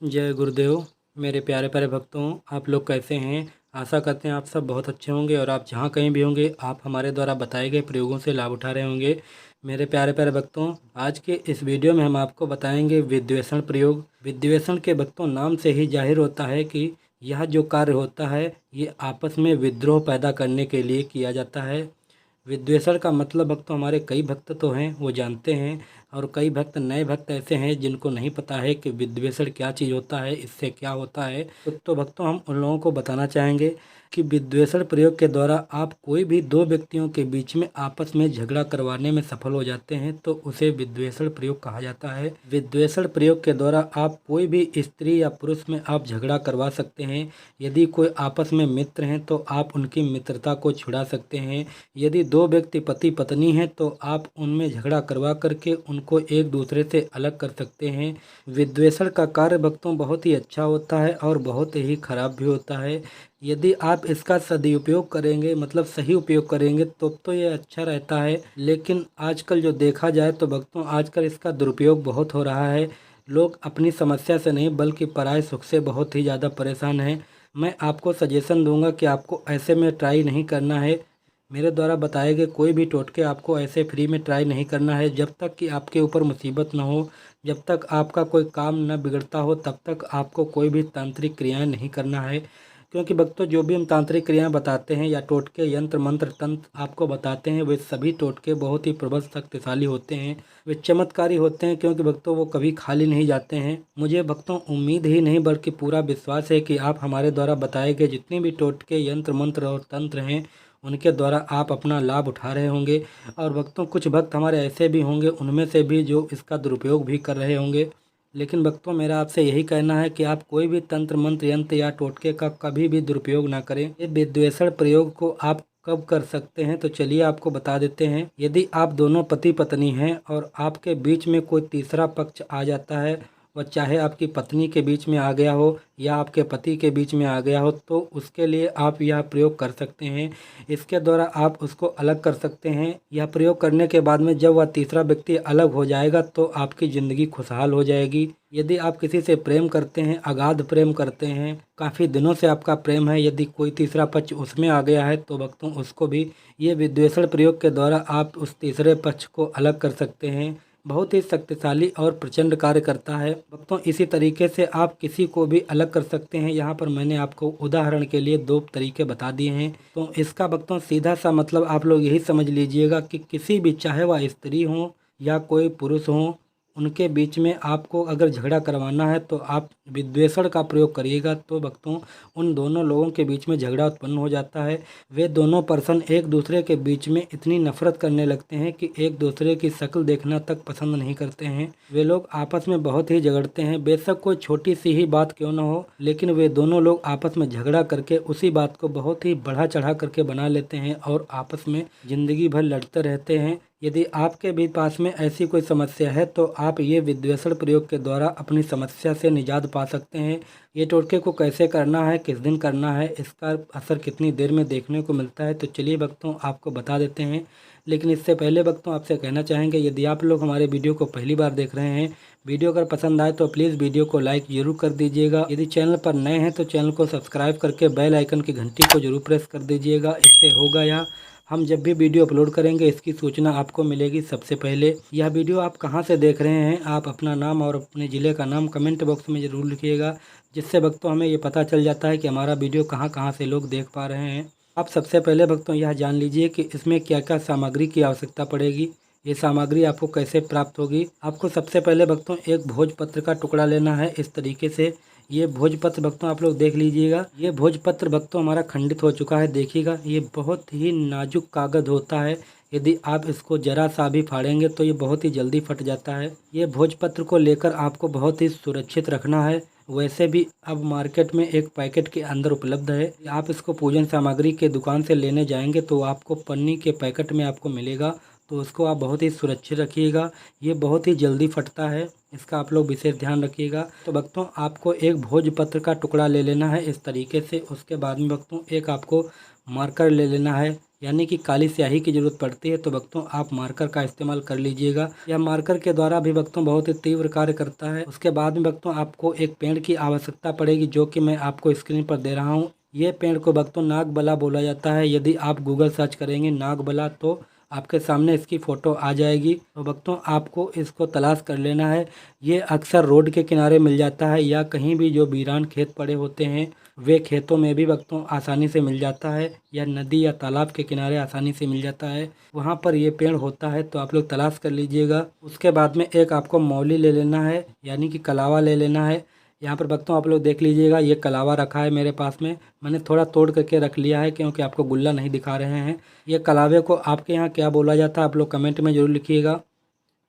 जय गुरुदेव। मेरे प्यारे प्यारे भक्तों, आप लोग कैसे हैं? आशा करते हैं आप सब बहुत अच्छे होंगे और आप जहाँ कहीं भी होंगे आप हमारे द्वारा बताए गए प्रयोगों से लाभ उठा रहे होंगे। मेरे प्यारे प्यारे भक्तों, आज के इस वीडियो में हम आपको बताएंगे विद्वेषण प्रयोग। विद्वेषण के भक्तों नाम से ही जाहिर होता है कि यह जो कार्य होता है ये आपस में विद्रोह पैदा करने के लिए किया जाता है। विद्वेषण का मतलब भक्तों हमारे कई भक्त तो हैं वो जानते हैं, और कई भक्त नए भक्त ऐसे हैं जिनको नहीं पता है कि विद्वेषण क्या चीज़ होता है, इससे क्या होता है। तो भक्तों हम उन लोगों को बताना चाहेंगे कि विद्वेषण प्रयोग के द्वारा आप कोई भी दो व्यक्तियों के बीच में आपस में झगड़ा करवाने में सफल हो जाते हैं तो उसे विद्वेषण प्रयोग कहा जाता है। विद्वेषण प्रयोग के द्वारा आप कोई भी स्त्री या पुरुष में आप झगड़ा करवा सकते हैं। यदि कोई आपस में मित्र हैं तो आप उनकी मित्रता को छुड़ा सकते हैं। यदि दो व्यक्ति पति पत्नी हैं तो आप उनमें झगड़ा करवा करके उनको एक दूसरे से अलग कर सकते हैं। विद्वेषण का कार्य भक्तों बहुत ही अच्छा होता है और बहुत ही खराब भी होता है। यदि आप इसका सदुपयोग करेंगे, मतलब सही उपयोग करेंगे तो ये अच्छा रहता है, लेकिन आजकल जो देखा जाए तो भक्तों आजकल इसका दुरुपयोग बहुत हो रहा है। लोग अपनी समस्या से नहीं बल्कि पराये सुख से बहुत ही ज़्यादा परेशान हैं। मैं आपको सजेशन दूंगा कि आपको ऐसे में ट्राई नहीं करना है। मेरे द्वारा बताए गए कोई भी टोटके आपको ऐसे फ्री में ट्राई नहीं करना है। जब तक कि आपके ऊपर मुसीबत ना हो, जब तक आपका कोई काम न बिगड़ता हो, तब तक आपको कोई भी तांत्रिक क्रियाएं नहीं करना है। क्योंकि भक्तों जो भी हम तांत्रिक क्रियाएं बताते हैं या टोटके यंत्र मंत्र तंत्र आपको बताते हैं वे सभी टोटके बहुत ही प्रबल शक्तिशाली होते हैं, वे चमत्कारी होते हैं। क्योंकि भक्तों वो कभी खाली नहीं जाते हैं। मुझे भक्तों उम्मीद ही नहीं बल्कि पूरा विश्वास है कि आप हमारे द्वारा बताए गए जितने भी टोटके यंत्र मंत्र और तंत्र हैं उनके द्वारा आप अपना लाभ उठा रहे होंगे। और भक्तों कुछ भक्त हमारे ऐसे भी होंगे उनमें से भी जो इसका दुरुपयोग भी कर रहे होंगे। लेकिन भक्तों मेरा आपसे यही कहना है कि आप कोई भी तंत्र मंत्र यंत्र या टोटके का कभी भी दुरुपयोग ना करें। ये विद्वेषण प्रयोग को आप कब कर सकते हैं तो चलिए आपको बता देते हैं। यदि आप दोनों पति पत्नी हैं और आपके बीच में कोई तीसरा पक्ष आ जाता है, वह चाहे आपकी पत्नी के बीच में आ गया हो या आपके पति के बीच में आ गया हो, तो उसके लिए आप यह प्रयोग कर सकते हैं। इसके द्वारा आप उसको अलग कर सकते हैं। यह प्रयोग करने के बाद में जब वह तीसरा व्यक्ति अलग हो जाएगा तो आपकी ज़िंदगी खुशहाल हो जाएगी। यदि आप किसी से प्रेम करते हैं, अगाध प्रेम करते हैं, काफ़ी दिनों से आपका प्रेम है, यदि कोई तीसरा पक्ष उसमें आ गया है तो भक्तों उसको भी ये विद्वेषण प्रयोग के द्वारा आप उस तीसरे पक्ष को अलग कर सकते हैं। बहुत ही शक्तिशाली और प्रचंड कार्य करता है भक्तों। इसी तरीके से आप किसी को भी अलग कर सकते हैं। यहाँ पर मैंने आपको उदाहरण के लिए दो तरीके बता दिए हैं। तो इसका भक्तों सीधा सा मतलब आप लोग यही समझ लीजिएगा कि किसी भी, चाहे वह स्त्री हो या कोई पुरुष हो, उनके बीच में आपको अगर झगड़ा करवाना है तो आप विद्वेषण का प्रयोग करिएगा। तो भक्तों उन दोनों लोगों के बीच में झगड़ा उत्पन्न हो जाता है। वे दोनों पर्सन एक दूसरे के बीच में इतनी नफरत करने लगते हैं कि एक दूसरे की शक्ल देखना तक पसंद नहीं करते हैं। वे लोग आपस में बहुत ही झगड़ते हैं। बेशक कोई छोटी सी ही बात क्यों न हो, लेकिन वे दोनों लोग आपस में झगड़ा करके उसी बात को बहुत ही बढ़ा चढ़ा करके बना लेते हैं और आपस में ज़िंदगी भर लड़ते रहते हैं। यदि आपके भी पास में ऐसी कोई समस्या है तो आप ये विद्वेषण प्रयोग के द्वारा अपनी समस्या से निजात पा सकते हैं। ये टोटके को कैसे करना है, किस दिन करना है, इसका असर कितनी देर में देखने को मिलता है, तो चलिए भक्तों आपको बता देते हैं। लेकिन इससे पहले भक्तों आपसे कहना चाहेंगे, यदि आप लोग हमारे वीडियो को पहली बार देख रहे हैं, वीडियो अगर पसंद आए तो प्लीज़ वीडियो को लाइक ज़रूर कर दीजिएगा। यदि चैनल पर नए हैं तो चैनल को सब्सक्राइब करके बेल आइकन की घंटी को जरूर प्रेस कर दीजिएगा। इससे होगा यह, हम जब भी वीडियो अपलोड करेंगे इसकी सूचना आपको मिलेगी सबसे पहले। यह वीडियो आप कहां से देख रहे हैं, आप अपना नाम और अपने ज़िले का नाम कमेंट बॉक्स में ज़रूर लिखिएगा, जिससे भक्तों हमें ये पता चल जाता है कि हमारा वीडियो कहां से लोग देख पा रहे हैं। आप सबसे पहले भक्तों यह जान लीजिए कि इसमें क्या क्या सामग्री की आवश्यकता पड़ेगी। ये सामग्री आपको कैसे प्राप्त होगी। आपको सबसे पहले भक्तों एक भोजपत्र का टुकड़ा लेना है। इस तरीके से ये भोजपत्र भक्तों आप लोग देख लीजिएगा। ये भोजपत्र भक्तों हमारा खंडित हो चुका है, देखिएगा ये बहुत ही नाजुक कागज होता है। यदि आप इसको जरा सा भी फाड़ेंगे तो ये बहुत ही जल्दी फट जाता है। ये भोजपत्र को लेकर आपको बहुत ही सुरक्षित रखना है। वैसे भी अब मार्केट में एक पैकेट के अंदर उपलब्ध है। आप इसको पूजन सामग्री के दुकान से लेने जाएंगे तो आपको पन्नी के पैकेट में आपको मिलेगा, तो उसको आप बहुत ही सुरक्षित रखिएगा। ये बहुत ही जल्दी फटता है, इसका आप लोग विशेष ध्यान रखिएगा। तो भक्तों आपको एक भोजपत्र का टुकड़ा ले लेना है इस तरीके से। उसके बाद में भक्तों एक आपको मार्कर ले लेना है। यानी कि काली स्याही की ज़रूरत पड़ती है तो भक्तों आप मार्कर का इस्तेमाल कर लीजिएगा। यह मार्कर के द्वारा भी भक्तों बहुत ही तीव्र कार्य करता है। उसके बाद में भक्तों आपको एक पेड़ की आवश्यकता पड़ेगी, जो कि मैं आपको स्क्रीन पर दे रहा हूँ। ये पेड़ को भक्तों नागबला बोला जाता है। यदि आप गूगल सर्च करेंगे नागबला तो आपके सामने इसकी फ़ोटो आ जाएगी। तो भक्तों आपको इसको तलाश कर लेना है। ये अक्सर रोड के किनारे मिल जाता है या कहीं भी जो वीरान खेत पड़े होते हैं वे खेतों में भी भक्तों आसानी से मिल जाता है, या नदी या तालाब के किनारे आसानी से मिल जाता है। वहाँ पर ये पेड़ होता है तो आप लोग तलाश कर लीजिएगा। उसके बाद में एक आपको मौली ले लेना है, यानी कि कलावा ले लेना है। यहाँ पर भक्तों आप लोग देख लीजिएगा, ये कलावा रखा है मेरे पास में। मैंने थोड़ा तोड़ करके रख लिया है क्योंकि आपको गुल्ला नहीं दिखा रहे हैं। ये कलावे को आपके यहाँ क्या बोला जाता है आप लोग कमेंट में ज़रूर लिखिएगा।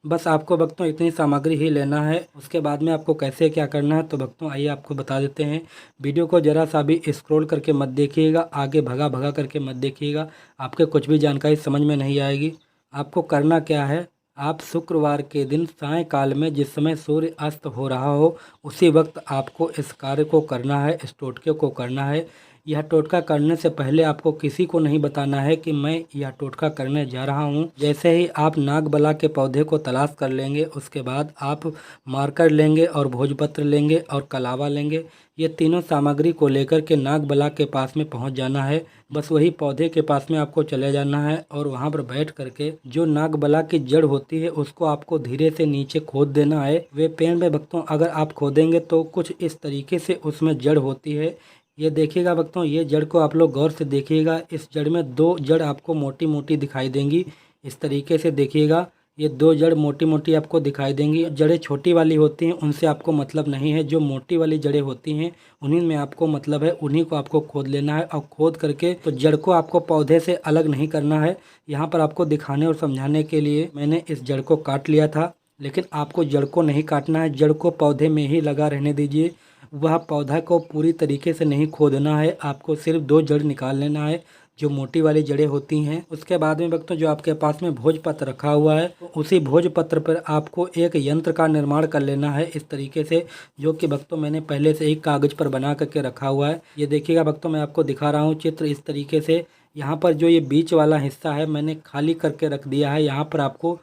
बस आपको भक्तों इतनी सामग्री ही लेना है। उसके बाद में आपको कैसे क्या करना है तो भक्तों आइए आपको बता देते हैं। वीडियो को ज़रा सा भी स्क्रॉल करके मत देखिएगा, आगे भगा भगा करके मत देखिएगा, आपके कुछ भी जानकारी समझ में नहीं आएगी। आपको करना क्या है, आप शुक्रवार के दिन सायंकाल में जिस समय सूर्य अस्त हो रहा हो उसी वक्त आपको इस कार्य को करना है, इस टोटके को करना है। यह टोटका करने से पहले आपको किसी को नहीं बताना है कि मैं यह टोटका करने जा रहा हूँ। जैसे ही आप नागबला के पौधे को तलाश कर लेंगे उसके बाद आप मार्कर लेंगे और भोजपत्र लेंगे और कलावा लेंगे। ये तीनों सामग्री को लेकर के नागबला के पास में पहुँच जाना है। बस वही पौधे के पास में आपको चले जाना है और वहाँ पर बैठ करके जो नागबला की जड़ होती है उसको आपको धीरे से नीचे खोद देना है। वे पेड़ में भक्तों अगर आप खोदेंगे तो कुछ इस तरीके से उसमें जड़ होती है। ये देखिएगा भक्तों, ये जड़ को आप लोग गौर से देखिएगा। इस जड़ में दो जड़ आपको मोटी मोटी दिखाई देंगी। इस तरीके से देखिएगा, ये दो जड़ मोटी मोटी आपको दिखाई देंगी। जड़ें छोटी वाली होती हैं उनसे आपको मतलब नहीं है, जो मोटी वाली जड़ें होती हैं उन्हीं में आपको मतलब है। उन्हीं को आपको खोद लेना है और खोद करके तो जड़ को आपको पौधे से अलग नहीं करना है। यहाँ पर आपको दिखाने और समझाने के लिए मैंने इस जड़ को काट लिया था, लेकिन आपको जड़ को नहीं काटना है। जड़ को पौधे में ही लगा रहने दीजिए। वह पौधा को पूरी तरीके से नहीं खोदना है, आपको सिर्फ दो जड़ निकाल लेना है जो मोटी वाली जड़ें होती हैं। उसके बाद में भक्तों जो आपके पास में भोजपत्र रखा हुआ है तो उसी भोजपत्र पर आपको एक यंत्र का निर्माण कर लेना है इस तरीके से, जो कि भक्तों मैंने पहले से ही कागज़ पर बना करके रखा हुआ है। ये देखिएगा भक्तों, मैं आपको दिखा रहा हूँ चित्र इस तरीके से। यहाँ पर जो ये बीच वाला हिस्सा है मैंने खाली करके रख दिया है। यहाँ पर आपको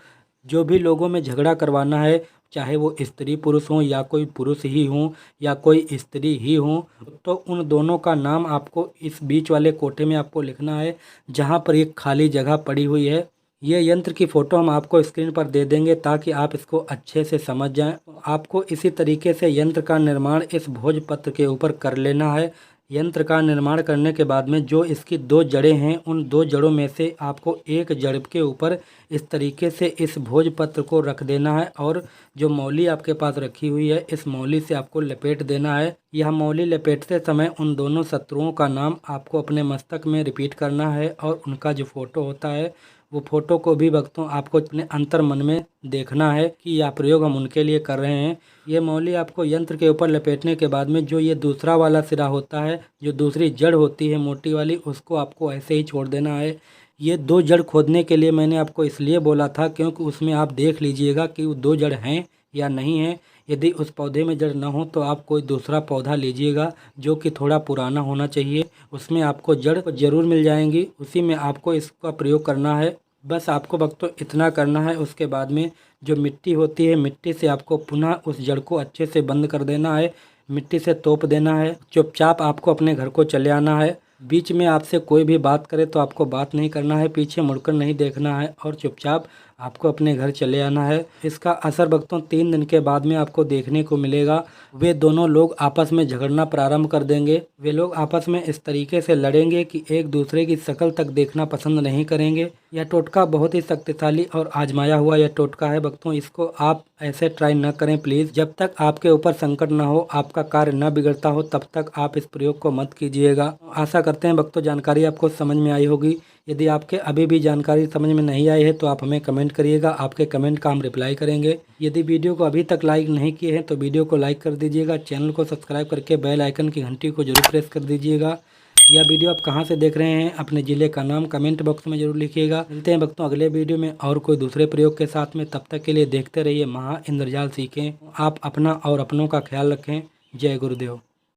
जो भी लोगों में झगड़ा करवाना है, चाहे वो स्त्री पुरुष हों या कोई पुरुष ही हों या कोई स्त्री ही हों, तो उन दोनों का नाम आपको इस बीच वाले कोटे में आपको लिखना है जहाँ पर एक खाली जगह पड़ी हुई है। ये यंत्र की फ़ोटो हम आपको स्क्रीन पर दे देंगे ताकि आप इसको अच्छे से समझ जाएं। आपको इसी तरीके से यंत्र का निर्माण इस भोजपत्र के ऊपर कर लेना है। यंत्र का निर्माण करने के बाद में जो इसकी दो जड़ें हैं उन दो जड़ों में से आपको एक जड़ के ऊपर इस तरीके से इस भोजपत्र को रख देना है और जो मौली आपके पास रखी हुई है इस मौली से आपको लपेट देना है। यह मौली लपेटते समय उन दोनों शत्रुओं का नाम आपको अपने मस्तक में रिपीट करना है और उनका जो फ़ोटो होता है वो फ़ोटो को भी भक्तों आपको अपने अंतर मन में देखना है कि यह प्रयोग हम उनके लिए कर रहे हैं। ये मौली आपको यंत्र के ऊपर लपेटने के बाद में जो ये दूसरा वाला सिरा होता है, जो दूसरी जड़ होती है मोटी वाली, उसको आपको ऐसे ही छोड़ देना है। ये दो जड़ खोदने के लिए मैंने आपको इसलिए बोला था क्योंकि उसमें आप देख लीजिएगा कि वो दो जड़ हैं या नहीं है। यदि उस पौधे में जड़ ना हो तो आप कोई दूसरा पौधा लीजिएगा जो कि थोड़ा पुराना होना चाहिए, उसमें आपको जड़ ज़रूर मिल जाएंगी, उसी में आपको इसका प्रयोग करना है। बस आपको भक्तों इतना करना है। उसके बाद में जो मिट्टी होती है, मिट्टी से आपको पुनः उस जड़ को अच्छे से बंद कर देना है, मिट्टी से तोप देना है। चुपचाप आपको अपने घर को चले आना है। बीच में आपसे कोई भी बात करे तो आपको बात नहीं करना है, पीछे मुड़कर नहीं देखना है और चुपचाप आपको अपने घर चले आना है। इसका असर भक्तों 3 दिन के बाद में आपको देखने को मिलेगा। वे दोनों लोग आपस में झगड़ना प्रारंभ कर देंगे। वे लोग आपस में इस तरीके से लड़ेंगे कि एक दूसरे की शक्ल तक देखना पसंद नहीं करेंगे। यह टोटका बहुत ही शक्तिशाली और आजमाया हुआ यह टोटका है भक्तों, इसको आप ऐसे ट्राई न करें प्लीज़। जब तक आपके ऊपर संकट न हो, आपका कार्य न बिगड़ता हो, तब तक आप इस प्रयोग को मत कीजिएगा। आशा करते हैं भक्तों जानकारी आपको समझ में आई होगी। यदि आपके अभी भी जानकारी समझ में नहीं आई है तो आप हमें कमेंट करिएगा, आपके कमेंट का हम रिप्लाई करेंगे। यदि वीडियो को अभी तक लाइक नहीं किए हैं तो वीडियो को लाइक कर दीजिएगा, चैनल को सब्सक्राइब करके बेल आइकन की घंटी को जरूर प्रेस कर दीजिएगा। यह वीडियो आप कहां से देख रहे हैं, अपने ज़िले का नाम कमेंट बॉक्स में जरूर लिखिएगा। मिलते हैं भक्तों अगले वीडियो में और कोई दूसरे प्रयोग के साथ में। तब तक के लिए देखते रहिए महा इंद्रजाल सीखें। आप अपना और अपनों का ख्याल रखें। जय गुरुदेव।